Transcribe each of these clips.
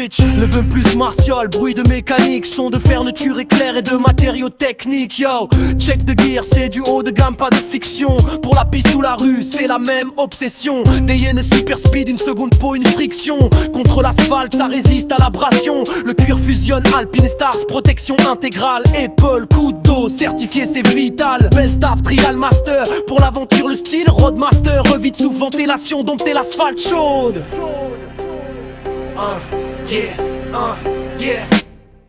switch. Le bum plus martial, bruit de mécanique, son de fermeture éclair et de matériaux techniques. Yo, check de gear, c'est du haut de gamme, pas de fiction. Pour la piste ou la rue, c'est la même obsession. Des hyènes super speed, une seconde pour une friction. Contre l'asphalte, ça résiste à l'abrasion. Le cuir fusionne, Alpine Stars, protection intégrale. Apple, coup d'eau, certifié c'est vital. Bell staff, trial master, pour l'aventure le style Roadmaster, revite sous ventilation, dompter l'asphalte chaude. Yeah.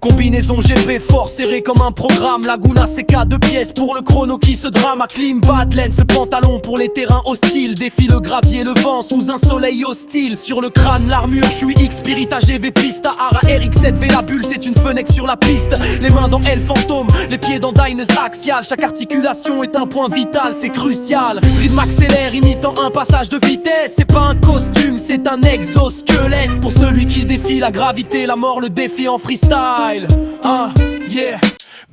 Combinaison GP fort serré comme un programme. Laguna CK 2 pièces pour le chrono qui se drame. À clim, bad lens, le pantalon pour les terrains hostiles. Défie le gravier, le vent sous un soleil hostile. Sur le crâne, l'armure, je suis X, Spirit AGV Pista Ara RX7V, la bulle c'est une fenêtre sur la piste. Les mains dans L fantôme, les pieds dans Dynes axial. Chaque articulation est un point vital, c'est crucial. Rythme accélère imitant un passage de vitesse. C'est pas un costume, c'est un exosquelette. Pour celui qui défie la gravité, la mort le défie en freestyle. Yeah.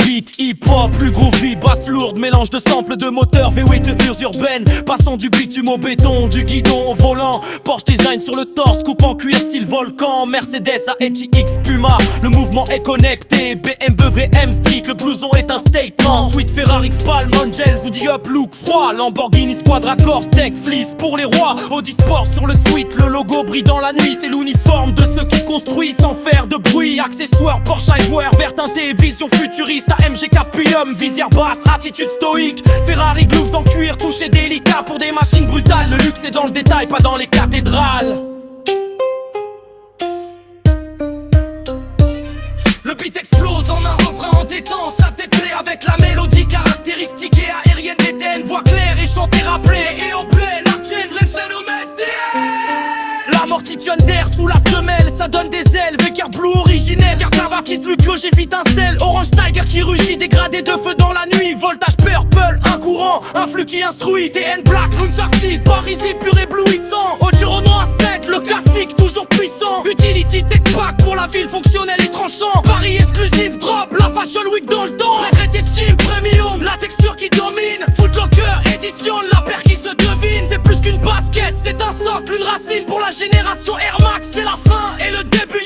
Beat hip-hop, plus groovy, basse lourde, mélange de samples de moteurs, V8 de dures urbaines. Passons du bitume au béton, du guidon au volant. Porsche design sur le torse, coupe en cuir style volcan. Mercedes AHX Puma, le mouvement est connecté. BMW M stick, le blouson est un statement. Sweet Ferrari X-Palm, Angels, Woody Up, look froid. Lamborghini Squadra Corse, Tech Fleece pour les rois. Audi Sport sur le suite, le logo brille dans la nuit. C'est l'uniforme de ceux qui construisent sans faire de bruit. Accessoires, Porsche Ivoire, vert teinté, vision futuriste. AMG Caprium, visière basse, attitude stoïque. Ferrari gloves en cuir, touché délicat pour des machines brutales. Le luxe est dans le détail, pas dans les cathédrales. Le beat explose en un refrain entêtant. Sa tête plaît avec la mélodie caractéristique et aérienne d'Éden. Voix claire et chantée rappelée. Et au plein, la chaîne, le phénomène l'amortitude d'air sous la semelle, ça donne des ailes. Vécar Blue originel, car Tavakis, Lucio, j'évite un sel. Orange Tiger qui rugit, dégradé de feu dans la nuit. Voltage purple, un courant, un flux qui instruit. TN Black, une sortie, Parisis pur éblouissant. Audurono à 7, le classique toujours puissant. Utility Tech Pack pour la ville fonctionnelle et tranchant. Paris exclusif, drop, la Fashion Week dans le temps. Regret Steam Premium, la texture qui domine. Footlocker, édition, la paire qui se devine. C'est plus qu'une basket, c'est un socle, une racine pour la génération Air Max. C'est la fin et le début,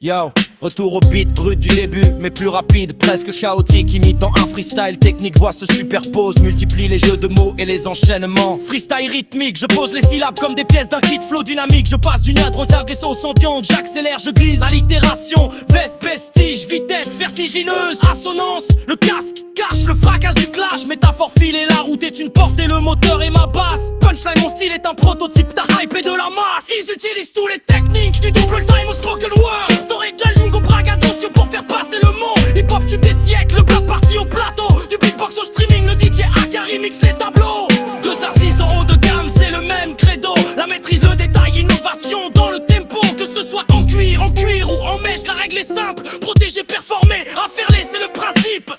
Yo, retour au beat brut du début, mais plus rapide, presque chaotique, imitant un freestyle technique. Voix se superpose, multiplie les jeux de mots et les enchaînements. Freestyle rythmique, je pose les syllabes comme des pièces d'un kit flow dynamique. Je passe du neutre au agresso sentient, j'accélère, je glisse. Allitération, veste, vestige, vitesse vertigineuse, assonance. Le casque cache le fracas du clash. Métaphore filée, la route est une porte et le moteur est ma basse. Punchline, mon style est un prototype, ta hype et de la masse. Ils utilisent tous les techniques, du double time au spoken word. Storytelling, jingo, braggadocio pour faire passer le mot. Hip-hop tube des siècles, le bloc parti au plateau. Du beatbox au streaming, le DJ Akari mixe les tableaux. 2 artistes en haut de gamme, c'est le même credo. La maîtrise, le détail, innovation dans le tempo. Que ce soit en cuir ou en mèche, la règle est simple. Protéger, performer, affairler, c'est le principe.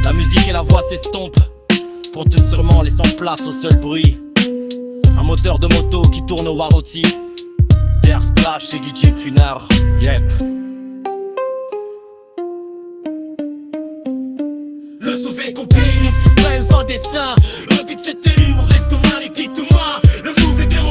La musique et la voix s'estompent, fortune sûrement laissant place au seul bruit. Un moteur de moto qui tourne au Waroti. Air Splash et DJ Funard, yep. Le sauvé compile, suspense en dessin. Le beat c'est tenu, on reste comme un équipe tout moi. Le move est bien